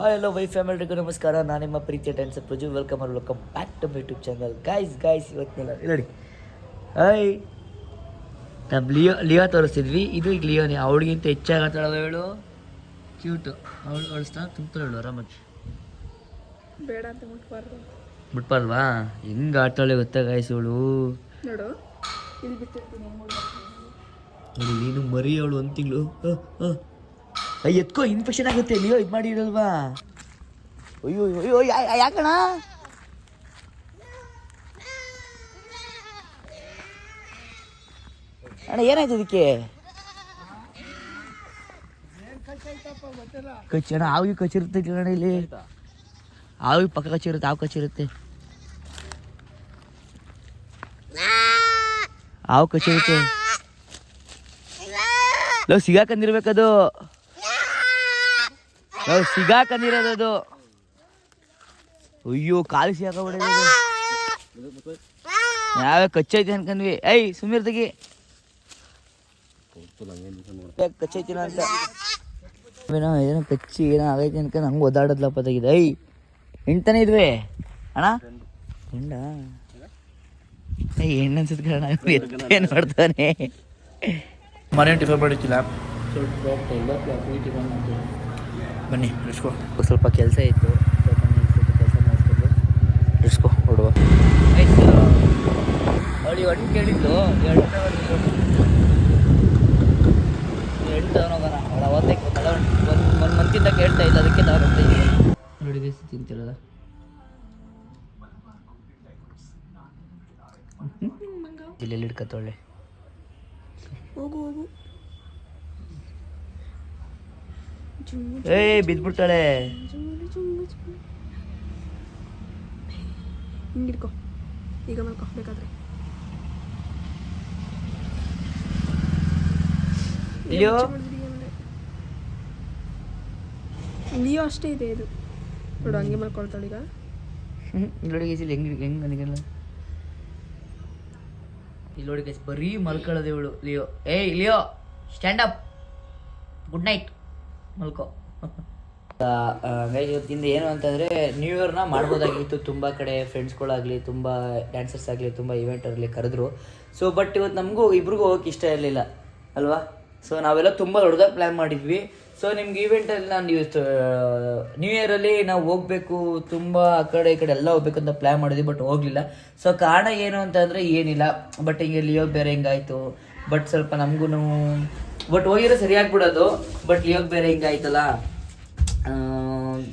Hello Y ಫ್ಯಾಮಿಲಿಗೂ ನಮಸ್ಕಾರ. ನಾನು ನಿಮ್ಮ ಪ್ರೀತಿಯ dancer Praju. Welcome back to my YouTube channel. Guys ಇವತ್ತಿನೆಲ್ಲ ನೋಡಿ ಹಾಯ್ ನಾವು ಲಿಯೋ ತೋರಿಸ್ತಿದ್ವಿ. ಇದು ಈಗ ಲಿಯೋನೇ. ಅವಳಿಗಿಂತ ಹೆಚ್ಚಾಗತ್ತಳವ ಹೇಳು. ಕ್ಯೂಟು ಅವಳು ಸ್ಥಾನ ತುಂಬ್ತಾಳೆ ಹೇಳು ಆರಾಮಾಗಿ. ಬೇಡ ಅಂತ ಬಿಟ್ಬಾರ್ದವಾ? ಹೆಂಗೆ ಆಟಾಳೆ ಗೊತ್ತಾ ಗಾಯ್ಸ್ ಅವಳು. ನೋಡು ಇಲ್ಲಿ ಬಿಟ್ಟಿರ್ತೀನಿ ನೋಡಿ ನೀನು ಮರಿ ಅವಳು 1 ತಿಂಗಳು. ಎತ್ಕೋ ಇನ್ಫೆಕ್ಷನ್ ಆಗುತ್ತೆ. ಲಿಯೋ ಇದು ಮಾಡಿರಲ್ವಾ? ಅಯ್ಯೋ ಅಯ್ಯೋ ಯಾಕಣ ಅಣ್ಣ ಏನಾಯ್ತು ಅದಕ್ಕೆ? ಕಚ್ಚಣ ಆವಿಗೆ ಕಚ್ಚಿರುತ್ತೆ ಅಣ್ಣ. ಇಲ್ಲಿ ಆವಿಗೆ ಪಕ್ಕ ಕಚ್ಚಿರುತ್ತೆ. ಹಾವು ಕಚ್ಚಿರುತ್ತೆ. ಹಾವು ಕಚ್ಚಿರುತ್ತೆ. ಲವ್ ಸಿಗಾಕಂದಿರ್ಬೇಕದು. ಲವ್ ಸಿಗಾಕಂದಿರೋದು. ಅಯ್ಯೋ ಕಾಲು ಸಿಗಾಕಬಿಡೋದು. ಯಾವ್ಯಾವ ಕಚ್ಚೈತಿ ಅನ್ಕಂದ್ವಿ. ಸುಮೀರ್ ತೆಗಿ ಕಚ್ಚೈತಿನ ಅಂತ. ಏನೋ ಕಚ್ಚಿ ಏನೋ ಆಗೈತಿ ಅನ್ಕೊಂಡು ಹಂಗೆ ಒದ್ದಾಡದ್ಲಪ್ಪ ತೆಗಿದೆ. ಹೆಣ್ತಾನೆ ಇದ್ವಿ ಅಣ್ಣ. ಹೆಂಡ ಹೆಣ್ಣು ಅನ್ಸುತ್ತೆ ಕಣ. ಏನು ಮಾಡ್ತಾನೆ ಮನೆ ಟಿಫನ್ ಮಾಡಿಕ್ಕಿಲ್ಲ. ಬನ್ನಿ ಇಳಿಸ್ಕೊ. ಸ್ವಲ್ಪ ಕೆಲಸ ಇತ್ತು. ಕೆಲಸ ಮಾಡಿಸ್ಕೊಂಡು ಇಳಿಸ್ಕೊ ಹೊಡುವ. ಅವಳು ಹಣ್ಣು ಕೇಳಿದ್ದು 2 ತಗೊಂಡೋಗೋಣ. ಅವಳು ಅವತ್ತೇ ಒಂದು ಮಂತಿಂದ ಕೇಳ್ತಾ ಇಲ್ಲ, ಅದಕ್ಕೆ ತಗೊಂಡೋಗ್ತಾ ಇದ್ದೀವಿ. ನೋಡಿ ಬೇಸಿ ತಿಂತಿರೋದ. ಇಲ್ಲಿ ಹಿಡ್ಕತ್ತೊಳ್ಳೆ. ಹೋಗು ಬಿದ್ಬಿಡ್ತಾಳೆ. ಹಿಂಗಿಡ್ಕೊ ಈಗ ಮಲ್ಕೊ ಬೇಕಾದ್ರೆ. ಲಿಯೋ ಅಷ್ಟೇ ಇದೆ ಇದು. ನೋಡು ಹಂಗೆ ಮಲ್ಕೊಳ್ತಾಳೆ ಈಗ. ನೋಡಿ ಹೆಂಗೆ ನನಗೆಲ್ಲ ಇಲ್ಲಿ ನೋಡಿ ಗೈಸ್ ಬರೀ ಮಲ್ಕೊಳ್ಳೋದು ಇವಳು Leo. Leo stand up, good night, ಮಲ್ಕೋ. ಇವತ್ತಿಂದ ಏನು ಅಂತಂದರೆ ನ್ಯೂ ಇಯರ್ನ ಮಾಡ್ಬೋದಾಗಿತ್ತು. ತುಂಬ ಕಡೆ ಫ್ರೆಂಡ್ಸ್ಗಳಾಗಲಿ, ತುಂಬ ಡ್ಯಾನ್ಸರ್ಸ್ ಆಗಲಿ, ತುಂಬ ಇವೆಂಟ್ ಆಗಲಿ ಕರೆದ್ರು. ಸೊ ಬಟ್ ಇವತ್ತು ನಮಗೂ ಇಬ್ರಿಗೂ ಹೋಗೋಕೆ ಇಷ್ಟ ಇರಲಿಲ್ಲ ಅಲ್ವಾ. ಸೊ ನಾವೆಲ್ಲ ತುಂಬ ದೊಡ್ಡದಾಗಿ ಪ್ಲ್ಯಾನ್ ಮಾಡಿದ್ವಿ. ಸೊ ನಿಮ್ಗೆ ಈವೆಂಟಲ್ಲಿ ನಾನು ನ್ಯೂ ಇಯರಲ್ಲಿ ನಾವು ಹೋಗಬೇಕು, ತುಂಬ ಆ ಕಡೆ ಈ ಕಡೆ ಎಲ್ಲ ಹೋಗ್ಬೇಕು ಅಂತ ಪ್ಲ್ಯಾನ್ ಮಾಡಿದ್ವಿ. ಬಟ್ ಹೋಗಲಿಲ್ಲ. ಸೊ ಕಾರಣ ಏನು ಅಂತಂದರೆ ಏನಿಲ್ಲ, ಬಟ್ ಹಿಂಗೆ ಲಿಯೋ ಬೇರೆ ಹಿಂಗಾಯಿತು. ಬಟ್ ಸ್ವಲ್ಪ ನಮಗೂ ಬಟ್ ಹೋಗಿರೋ ಸರಿಯಾಗ್ಬಿಡೋದು. ಬಟ್ ಲಿಯೋಗ್ ಬೇರೆ ಹಿಂಗಾಯ್ತಲ್ಲ,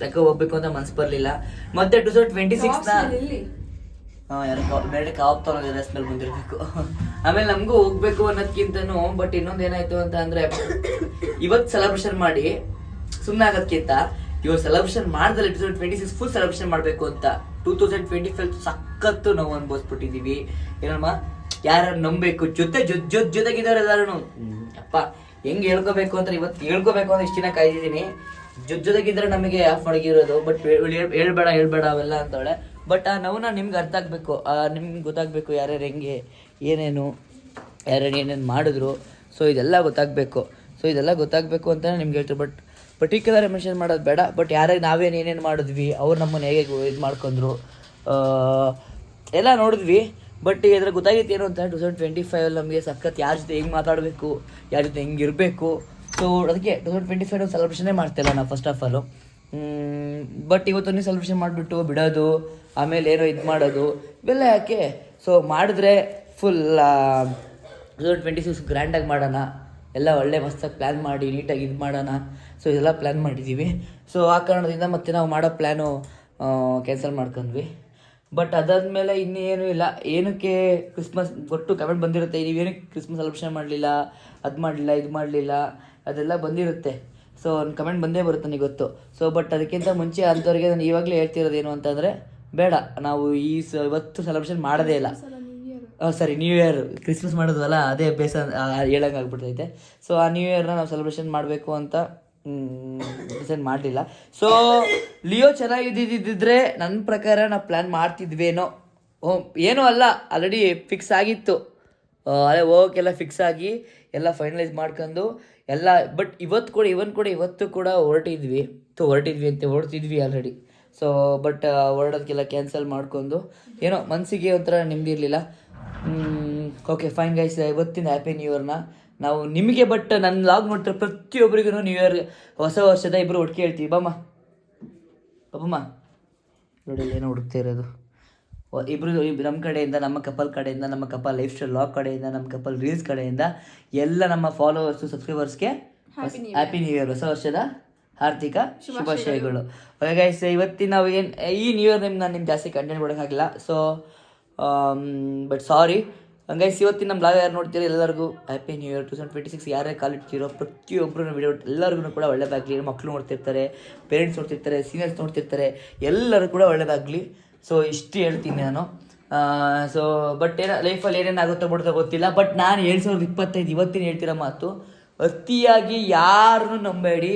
ಯಾಕೆ ಹೋಗ್ಬೇಕು ಅಂತ ಮನ್ಸು ಬರಲಿಲ್ಲ. ಮತ್ತೆ 2026ನ ಬೇರೆ ಕಾಪ್ ತಗೊಂಡಿದೆ ಸ್ಮೆಲ್ ಬಂದಿರಬೇಕು. ಆಮೇಲೆ ನಮಗೂ ಹೋಗ್ಬೇಕು ಅನ್ನೋದಕ್ಕಿಂತನೂ ಬಟ್ ಇನ್ನೊಂದು ಏನಾಯ್ತು ಅಂತ ಅಂದರೆ, ಇವತ್ತು ಸೆಲೆಬ್ರೇಷನ್ ಮಾಡಿ ಸುಮ್ಮನೆ ಆಗೋದಕ್ಕಿಂತ ಇವಾಗ ಸೆಲೆಬ್ರೇಷನ್ ಮಾಡ್ದಲ್ಲಿ 2026 ಫುಲ್ ಸೆಲೆಬ್ರೇಷನ್ ಮಾಡಬೇಕು ಅಂತ 2025 ಸಖತ್ತು ನಾವು ಅನ್ಭವಿಸ್ಬಿಟ್ಟಿದ್ದೀವಿ. ಏನಮ್ಮ ಯಾರು ನಂಬಬೇಕು ಜೊತೆಗಿದ್ದಾರೆ ಎಲ್ಲರೂ. ಅಪ್ಪ ಹೆಂಗೆ ಹೇಳ್ಕೋಬೇಕು ಅಂತ ಇವತ್ತು ಹೇಳ್ಕೋಬೇಕು ಅಂತ ಇಷ್ಟು ದಿನ ಕಾಯ್ದಿದ್ದೀನಿ. ಜೊತೆಗಿದ್ರೆ ನಮಗೆ ಆಫ್ ಮಡಗಿರೋದು. ಬಟ್ ಹೇಳ್ಬೇಡ ಅವೆಲ್ಲ ಅಂತವಳೆ. ಬಟ್ ಆ ನೋವನ್ನ ನಿಮ್ಗೆ ಅರ್ಥ ಆಗಬೇಕು, ನಿಮ್ಗೆ ಗೊತ್ತಾಗಬೇಕು ಯಾರ್ಯಾರು ಹೆಂಗೆ ಏನೇನು ಏನೇನು ಮಾಡಿದ್ರು. ಸೊ ಇದೆಲ್ಲ ಗೊತ್ತಾಗಬೇಕು. ಸೊ ಇದೆಲ್ಲ ಗೊತ್ತಾಗಬೇಕು ಅಂತಲೇ ನಿಮ್ಗೆ ಹೇಳ್ತೀವಿ. ಬಟ್ ಪರ್ಟಿಕ್ಯುಲರ್ ಮೆನ್ಷನ್ ಮಾಡೋದು ಬೇಡ. ಬಟ್ ಯಾರ್ಯಾರು ನಾವೇನು ಏನೇನು ಮಾಡಿದ್ವಿ, ಅವ್ರು ನಮ್ಮನ್ನು ಹೇಗೆ ಇದು ಮಾಡ್ಕೊಂಡ್ರು ಎಲ್ಲ ನೋಡಿದ್ವಿ. ಬಟ್ ಇದ್ರ ಗೊತ್ತಾಗಿತ್ತು ಏನು ಅಂತ 2025 ನಮಗೆ ಸಖತ್ ಯಾರ ಜೊತೆ ಹೆಂಗೆ ಮಾತಾಡಬೇಕು, ಯಾರ ಜೊತೆ ಹೆಂಗೆ ಇರಬೇಕು. ಸೊ ಅದಕ್ಕೆ 2025 ಸೆಲೆಬ್ರೇಷನೇ ಮಾಡ್ತಿಲ್ಲ ನಾವು ಫಸ್ಟ್ ಆಫ್ ಆಲು. ಬಟ್ ಇವತ್ತೊಂದು ಸೆಲೆಬ್ರೇಷನ್ ಮಾಡಿಬಿಟ್ಟು ಬಿಡೋದು, ಆಮೇಲೆ ಏನೋ ಇದು ಮಾಡೋದು ಇವೆಲ್ಲ ಯಾಕೆ. ಸೊ ಮಾಡಿದ್ರೆ ಫುಲ್ 2026 ಗ್ರ್ಯಾಂಡಾಗಿ ಮಾಡೋಣ, ಎಲ್ಲ ಒಳ್ಳೆ ಮಸ್ತಾಗಿ ಪ್ಲ್ಯಾನ್ ಮಾಡಿ ನೀಟಾಗಿ ಇದು ಮಾಡೋಣ. ಸೊ ಇದೆಲ್ಲ ಪ್ಲ್ಯಾನ್ ಮಾಡಿದ್ದೀವಿ. ಸೊ ಆ ಕಾರಣದಿಂದ ಮತ್ತೆ ನಾವು ಮಾಡೋ ಪ್ಲ್ಯಾನು ಕ್ಯಾನ್ಸಲ್ ಮಾಡ್ಕೊಂಡ್ವಿ. ಬಟ್ ಅದಾದಮೇಲೆ ಇನ್ನೇನು ಇಲ್ಲ. ಏನಕ್ಕೆ ಕ್ರಿಸ್ಮಸ್ ಒಟ್ಟು ಕಮೆಂಟ್ ಬಂದಿರುತ್ತೆ, ನೀವೇನಕ್ಕೆ ಕ್ರಿಸ್ಮಸ್ ಸೆಲೆಬ್ರೇಷನ್ ಮಾಡಲಿಲ್ಲ, ಅದು ಮಾಡಲಿಲ್ಲ, ಇದು ಮಾಡಲಿಲ್ಲ, ಅದೆಲ್ಲ ಬಂದಿರುತ್ತೆ. ಸೊ ಒಂದು ಕಮೆಂಟ್ ಬಂದೇ ಬರುತ್ತೆ ನನಗೆ ಗೊತ್ತು. ಸೊ ಬಟ್ ಅದಕ್ಕಿಂತ ಮುಂಚೆ ಅಂಥವ್ರಿಗೆ ನಾನು ಇವಾಗಲೇ ಹೇಳ್ತಿರೋದೇನು ಅಂತಂದರೆ, ಬೇಡ ನಾವು ಇವತ್ತು ಸೆಲೆಬ್ರೇಷನ್ ಮಾಡೋದೇ ಇಲ್ಲ. ಸರಿ ನ್ಯೂ ಇಯರ್, ಕ್ರಿಸ್ಮಸ್ ಮಾಡೋದಲ್ಲ ಅದೇ ಬೇಸ ಹೇಳಂಗೆ ಆಗ್ಬಿಡ್ತೈತೆ. ಸೊ ಆ ನ್ಯೂ ಇಯರ್ನ ನಾವು ಸೆಲೆಬ್ರೇಷನ್ ಮಾಡಬೇಕು ಅಂತ ಡಿಸೈಡ್ ಮಾಡಲಿಲ್ಲ. ಸೊ ಲಿಯೋ ಚೆನ್ನಾಗಿದ್ದಿದ್ದರೆ ನನ್ನ ಪ್ರಕಾರ ನಾವು ಪ್ಲ್ಯಾನ್ ಮಾಡ್ತಿದ್ವೇನೋ. ಏನೂ ಅಲ್ಲ, ಆಲ್ರೆಡಿ ಫಿಕ್ಸ್ ಆಗಿತ್ತು. ಅದೇ ಹೋಗೋಕ್ಕೆಲ್ಲ ಫಿಕ್ಸ್ ಆಗಿ ಎಲ್ಲ ಫೈನಲೈಸ್ ಮಾಡ್ಕೊಂಡು ಎಲ್ಲ. ಬಟ್ ಇವತ್ತು ಕೂಡ ಹೊರಟಿದ್ವಿ. ಹೊರಡ್ತಿದ್ವಿ ಆಲ್ರೆಡಿ. ಸೊ ಬಟ್ ಹೊರಡೋದಕ್ಕೆಲ್ಲ ಕ್ಯಾನ್ಸಲ್ ಮಾಡ್ಕೊಂಡು ಏನೋ ಮನಸ್ಸಿಗೆ ಒಂಥರ ನೆಮ್ಮದಿ ಇರಲಿಲ್ಲ. ಓಕೆ ಫೈನ್ ಗೈಸ್, ಇವತ್ತಿನ ಹ್ಯಾಪಿ ನ್ಯೂ ಇಯರ್ನ ನಾವು ನಿಮಗೆ ಬಟ್ ನನ್ನ ಲಾಗ್ ನೋಡ್ತಾರೆ ಪ್ರತಿಯೊಬ್ಬರಿಗೂ ನ್ಯೂ ಇಯರ್ ಹೊಸ ವರ್ಷದ ಇಬ್ಬರು ಒಟ್ಟಿಗೆ ಹೇಳ್ತೀವಿ. ಬಾಮ್ಮ ನೋಡಿ ಏನೋ ಹುಡುಕ್ತಾ ಇರೋದು ಇಬ್ಬರು ನಮ್ಮ ಕಡೆಯಿಂದ, ನಮ್ಮ ಕಪಲ್ ಕಡೆಯಿಂದ, ನಮ್ಮ ಕಪಲ್ ಲೈಫ್ ಸ್ಟೈಲ್ ಲಾಗ್ ಕಡೆಯಿಂದ, ನಮ್ಮ ಕಪಲ್ ರೀಲ್ಸ್ ಕಡೆಯಿಂದ ಎಲ್ಲ ನಮ್ಮ ಫಾಲೋವರ್ಸು ಸಬ್ಸ್ಕ್ರೈಬರ್ಸ್ಗೆ ಹ್ಯಾಪಿ ನ್ಯೂ ಇಯರ್, ಹೊಸ ವರ್ಷದ ಹಾರ್ದಿಕ ಶುಭಾಶಯಗಳು. ಗೈಸ್ ಇವತ್ತಿನ ನಾವು ಏನು ಈ ನ್ಯೂ ಇಯರ್ ನಾನು ನಿಮ್ಗೆ ಜಾಸ್ತಿ ಕಂಟೆಂಟ್ ಕೊಡೋಕ್ಕಾಗಿಲ್ಲ. So but sorry guys. ಇವತ್ತಿನ ನಮ್ಮ ಲಾಗ್ ಯಾರು ನೋಡ್ತೀರೋ ಎಲ್ಲರಿಗೂ ಹ್ಯಾಪಿ ನ್ಯೂ ಇಯರ್ 2026. ಯಾರೇ ಕಾಲಿಡ್ತೀರೋ ಪ್ರತಿಯೊಬ್ಬರು ವಿಡಿಯೋ ಎಲ್ಲರಿಗೂ ಕೂಡ ಒಳ್ಳೇದಾಗಲಿ. ಮಕ್ಕಳು ನೋಡ್ತಿರ್ತಾರೆ, ಪೇರೆಂಟ್ಸ್ ನೋಡ್ತಿರ್ತಾರೆ, ಸೀನಿಯರ್ಸ್ ನೋಡ್ತಿರ್ತಾರೆ, ಎಲ್ಲರೂ ಕೂಡ ಒಳ್ಳೇದಾಗಲಿ. ಸೊ ಇಷ್ಟು ಹೇಳ್ತೀನಿ ನಾನು. ಸೊ ಬಟ್ ಏನೋ ಲೈಫಲ್ಲಿ ಏನೇನಾಗುತ್ತೋ ಬಿಡುತ್ತೋ ಗೊತ್ತಿಲ್ಲ. ಬಟ್ ನಾನು 2025 ಇವತ್ತಿನ ಹೇಳ್ತಿರೋ ಮಾತು, ಅತಿಯಾಗಿ ಯಾರನ್ನೂ ನಂಬೇಡಿ,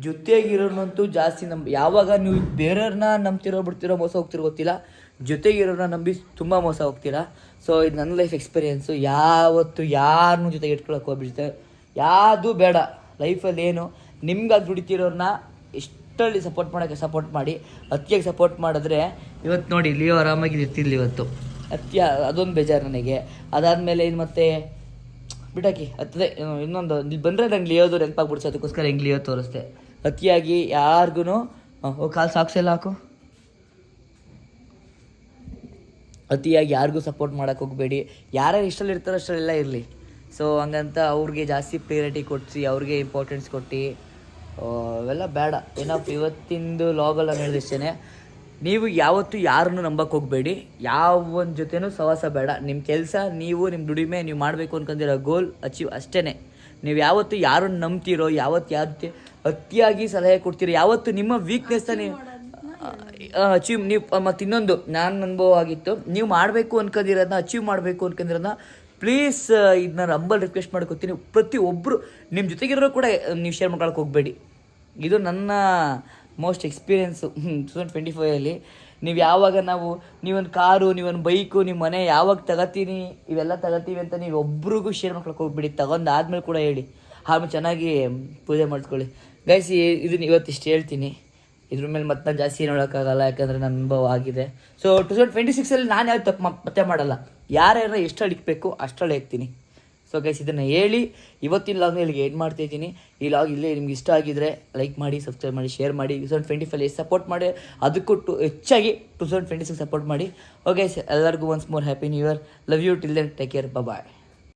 ಜೊತೆಗಿರೋನಂತೂ ಜಾಸ್ತಿ ಯಾವಾಗ ನೀವು ಬೇರೆಯವ್ರನ್ನ ನಂಬ್ತಿರೋ ಬಿಡ್ತಿರೋ ಮೋಸ ಹೋಗ್ತಿರೋ ಗೊತ್ತಿಲ್ಲ, ಜೊತೆಗಿರೋರನ್ನ ನಂಬಿ ತುಂಬ ಮೋಸ ಹೋಗ್ತೀರಾ. ಸೊ ಇದು ನನ್ನ ಲೈಫ್ ಎಕ್ಸ್ಪೀರಿಯೆನ್ಸು. ಯಾವತ್ತು ಯಾರನ್ನೂ ಜೊತೆಗೆ ಇಟ್ಕೊಳಕ್ಕೆ ಹೋಗ್ಬಿಡ್ತೆ, ಯಾವುದು ಬೇಡ ಲೈಫಲ್ಲಿ. ಏನು ನಿಮ್ಗಾಗಿ ದುಡಿತಿರೋರನ್ನ ಇಷ್ಟಲ್ಲಿ ಸಪೋರ್ಟ್ ಮಾಡಿ. ಅತಿಯಾಗಿ ಸಪೋರ್ಟ್ ಮಾಡಿದ್ರೆ ಇವತ್ತು ನೋಡಿ ಲಿಯೋ ಆರಾಮಾಗಿ ಇರ್ತಿರ್ಲಿ. ಇವತ್ತು ಅದೊಂದು ಬೇಜಾರು ನನಗೆ. ಅದಾದಮೇಲೆ ಇದು ಮತ್ತೆ ಬಿಟಾಕಿ ಹತ್ತದೆ ಇನ್ನೊಂದು ಇಲ್ಲಿ ಬಂದರೆ ನಂಗೆ ಲಿಯೋದು ನೆನಪಾಗ್ಬಿಡ್ಸು, ಅದಕ್ಕೋಸ್ಕರ ಹೆಂಗೆ ಲಿಯೋ ತೋರಿಸ್ದೆ. ಅತಿಯಾಗಿ ಯಾರಿಗೂ ಕಾಲು ಸಾಕ್ಸೆಲ್ಲ ಹಾಕು, ಅತಿಯಾಗಿ ಯಾರಿಗೂ ಸಪೋರ್ಟ್ ಮಾಡೋಕ್ಕೆ ಹೋಗಬೇಡಿ. ಯಾರ್ಯಾರು ಇಷ್ಟಲ್ಲಿ ಇರ್ತಾರೋ ಅಷ್ಟರಲ್ಲೆಲ್ಲ ಇರಲಿ. ಸೊ ಹಂಗಂತ ಅವ್ರಿಗೆ ಜಾಸ್ತಿ ಪ್ರಿಯಾರಿಟಿ ಕೊಡಿಸಿ, ಅವ್ರಿಗೆ ಇಂಪಾರ್ಟೆನ್ಸ್ ಕೊಟ್ಟು ಅವೆಲ್ಲ ಬೇಡ. ಇವತ್ತಿಂದು ಲಾಗಲ್ಲ ಹೇಳಿದಷ್ಟೇ, ನೀವು ಯಾವತ್ತೂ ಯಾರನ್ನು ನಂಬಕ್ಕೆ ಹೋಗಬೇಡಿ, ಯಾವ ಜೊತೆನೂ ಸವಾಸ ಬೇಡ. ನಿಮ್ಮ ಕೆಲಸ, ನೀವು ನಿಮ್ಮ ದುಡಿಮೆ, ನೀವು ಮಾಡಬೇಕು ಅನ್ಕೊಂಡಿರೋ ಗೋಲ್ ಅಚೀವ್ ಅಷ್ಟೇ. ನೀವು ಯಾವತ್ತು ಯಾರನ್ನು ನಂಬ್ತೀರೋ, ಯಾವತ್ತು ಅತಿಯಾಗಿ ಸಲಹೆ ಕೊಡ್ತೀರೋ, ಯಾವತ್ತು ನಿಮ್ಮ ವೀಕ್ನೆಸ್ನ ನೀವು ಅಚೀವ್ ನೀವು. ಮತ್ತು ಇನ್ನೊಂದು ನಾನು ಅನುಭವ ಆಗಿತ್ತು, ನೀವು ಮಾಡಬೇಕು ಅನ್ಕೊಂಡಿರೋದನ್ನ, ಅಚೀವ್ ಮಾಡಬೇಕು ಅನ್ಕೊಂಡಿರೋದನ್ನ ಪ್ಲೀಸ್ ಇದನ್ನ ನಂಬಲ್ ರಿಕ್ವೆಸ್ಟ್ ಮಾಡ್ಕೊತೀನಿ, ಪ್ರತಿಯೊಬ್ಬರು ನಿಮ್ಮ ಜೊತೆಗಿರೋ ಕೂಡ ನೀವು ಶೇರ್ ಮಾಡ್ಕೊಳಕ್ಕೆ ಹೋಗಬೇಡಿ. ಇದು ನನ್ನ ಮೋಸ್ಟ್ ಎಕ್ಸ್ಪೀರಿಯೆನ್ಸು 2025 ನೀವು ಯಾವಾಗ ನೀವೊಂದು ಕಾರು, ನೀವೊಂದು ಬೈಕು, ನಿಮ್ಮ ಮನೆ ಯಾವಾಗ ಇವೆಲ್ಲ ತಗೋತೀವಿ ಅಂತ ನೀವು ಒಬ್ರಿಗೂ ಶೇರ್ ಮಾಡ್ಕೊಳಕ್ಕೆ ಹೋಗ್ಬಿಡಿ. ತಗೊಂಡಾದ್ಮೇಲೆ ಕೂಡ ಹೇಳಿ, ಆಮೇಲೆ ಚೆನ್ನಾಗಿ ಪೂಜೆ ಮಾಡಿಸ್ಕೊಳ್ಳಿ. ಗೈಸ್ ಇದನ್ನ ಇವತ್ತಿಷ್ಟು ಹೇಳ್ತೀನಿ. ಇದ್ರ ಮೇಲೆ ಮತ್ತೆ ನಾನು ಜಾಸ್ತಿ ಏನು ಹೇಳೋಕ್ಕಾಗಲ್ಲ, ಯಾಕಂದರೆ ನನ್ನ ಅನುಭವ ಆಗಿದೆ. ಸೊ 2026 ನಾನು ಯಾವ್ದು ತಪ್ಪು ಮತ್ತೆ ಮಾಡಲ್ಲ. ಯಾರ್ಯಾರ ಎಷ್ಟು ಅಡಿಕ್ಬೇಕು ಅಷ್ಟರಲ್ಲಿ ಹೇಳ್ತೀನಿ. ಸೊ ಗೈಸ್ ಇದನ್ನು ಹೇಳಿ ಇವತ್ತಿನ ಲಾಗ್ನ ಇಲ್ಲಿಗೆ ಏನು ಮಾಡ್ತಾಯಿದ್ದೀನಿ. ಈ ಲಾಗ್ ಇಲ್ಲೇ ನಿಮ್ಗೆ ಇಷ್ಟ ಆಗಿದ್ರೆ ಲೈಕ್ ಮಾಡಿ, ಸಬ್ಸ್ಕ್ರೈಬ್ ಮಾಡಿ, ಶೇರ್ ಮಾಡಿ. 2025 ಸಪೋರ್ಟ್ ಮಾಡಿ, ಅದಕ್ಕೂ ಹೆಚ್ಚಾಗಿ 2026 ಸಪೋರ್ಟ್ ಮಾಡಿ. ಓಕೆ ಎಲ್ಲರಿಗೂ once more happy new year. Love you till then, take care, bye.